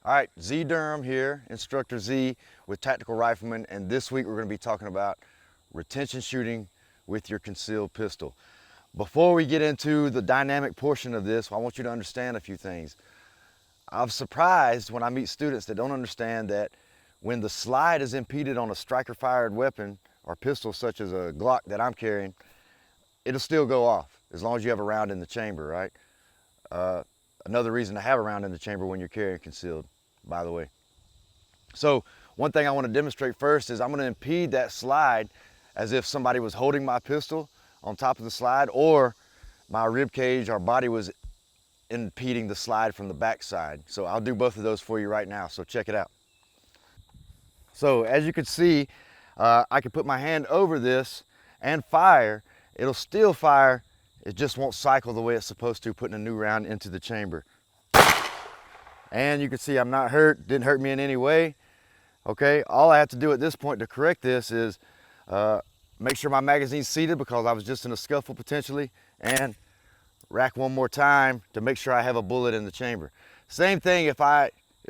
All right, Z Durham here, Instructor Z with Tactical Rifleman, and this week we're going to be talking about retention shooting with your concealed pistol. Before we get into the dynamic portion of this, I want you to understand a few things. I'm surprised when I meet students that don't understand that when the slide is impeded on a striker-fired weapon or pistol such as a Glock that I'm carrying, it'll still go off as long as you have a round in the chamber, right? Another reason to have a round in the chamber when you're carrying concealed, by the way. So one thing I want to demonstrate first is I'm going to impede that slide as if somebody was holding my pistol on top of the slide, or my rib cage or body was impeding the slide from the back side. So I'll do both of those for you right now, so check it out. So as you can see, I can put my hand over this and fire. It'll still fire, it just won't cycle the way it's supposed to, putting a new round into the chamber. And you can see I'm not hurt, didn't hurt me in any way. Okay, all I have to do at this point to correct this is make sure my magazine's seated because I was just in a scuffle potentially, and rack one more time to make sure I have a bullet in the chamber. Same thing if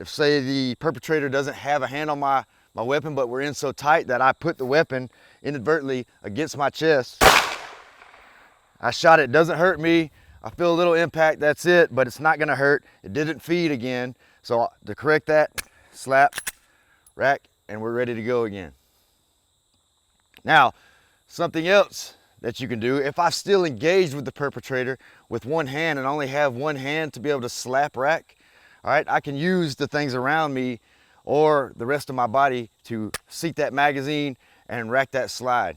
say the perpetrator doesn't have a hand on my weapon, but we're in so tight that I put the weapon inadvertently against my chest. I shot it, doesn't hurt me. I feel a little impact, that's it, but it's not gonna hurt. It didn't feed again. So to correct that, slap, rack, and we're ready to go again. Now, something else that you can do, if I still engaged with the perpetrator with one hand and only have one hand to be able to slap rack, all right, I can use the things around me or the rest of my body to seat that magazine and rack that slide.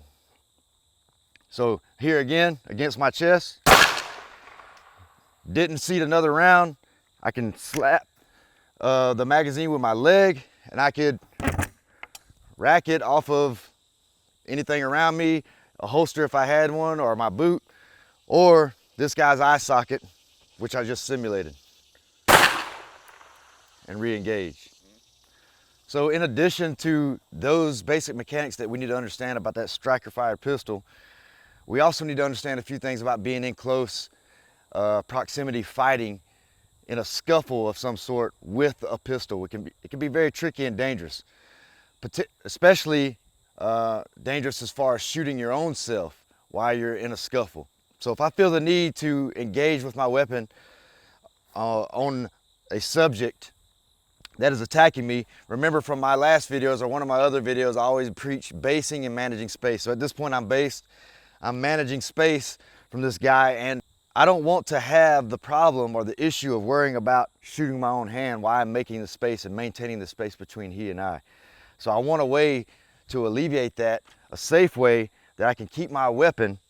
So here again, against my chest, didn't seat another round, I can slap the magazine with my leg, and I could rack it off of anything around me, a holster if I had one, or my boot, or this guy's eye socket, which I just simulated, and re-engage. So in addition to those basic mechanics that we need to understand about that striker-fired pistol, we also need to understand a few things about being in close proximity fighting in a scuffle of some sort with a pistol. It can be very tricky and dangerous, especially dangerous as far as shooting your own self while you're in a scuffle. So if I feel the need to engage with my weapon on a subject that is attacking me, remember from my last videos or one of my other videos, I always preach basing and managing space. So at this point I'm based, I'm managing space from this guy, and I don't want to have the problem or the issue of worrying about shooting my own hand while I'm making the space and maintaining the space between he and I. So I want a way to alleviate that, a safe way that I can keep my weapon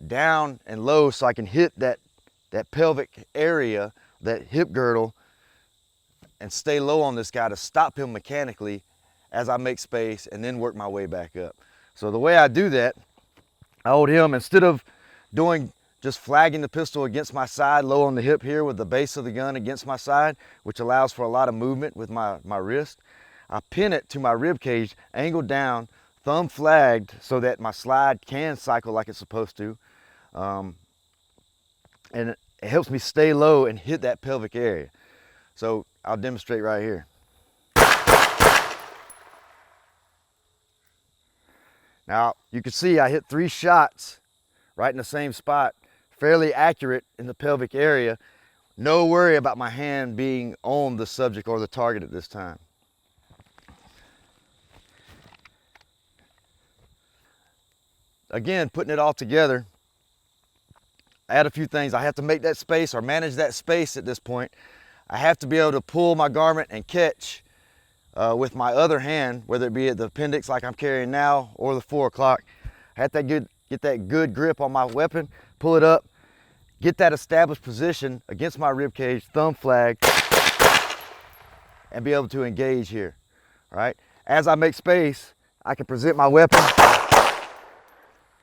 down and low so I can hit that pelvic area, that hip girdle, and stay low on this guy to stop him mechanically as I make space and then work my way back up. So the way I do that, I hold him, instead of doing just flagging the pistol against my side, low on the hip here with the base of the gun against my side, which allows for a lot of movement with my wrist, I pin it to my rib cage, angled down, thumb flagged so that my slide can cycle like it's supposed to. And it helps me stay low and hit that pelvic area. So I'll demonstrate right here. Now you can see I hit 3 shots right in the same spot, fairly accurate in the pelvic area. No worry about my hand being on the subject or the target at this time. Again, putting it all together, add a few things. I have to make that space or manage that space at this point. I have to be able to pull my garment and catch with my other hand, whether it be at the appendix like I'm carrying now or the 4 o'clock. I have to get that good grip on my weapon, pull it up, get that established position against my rib cage, thumb flag, and be able to engage here, right? As I make space, I can present my weapon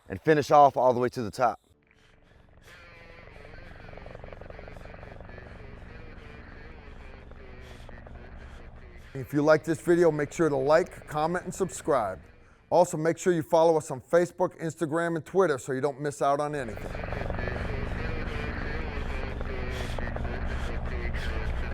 and finish off all the way to the top. If you like this video, make sure to like, comment, and subscribe. Also, make sure you follow us on Facebook, Instagram, and Twitter so you don't miss out on anything.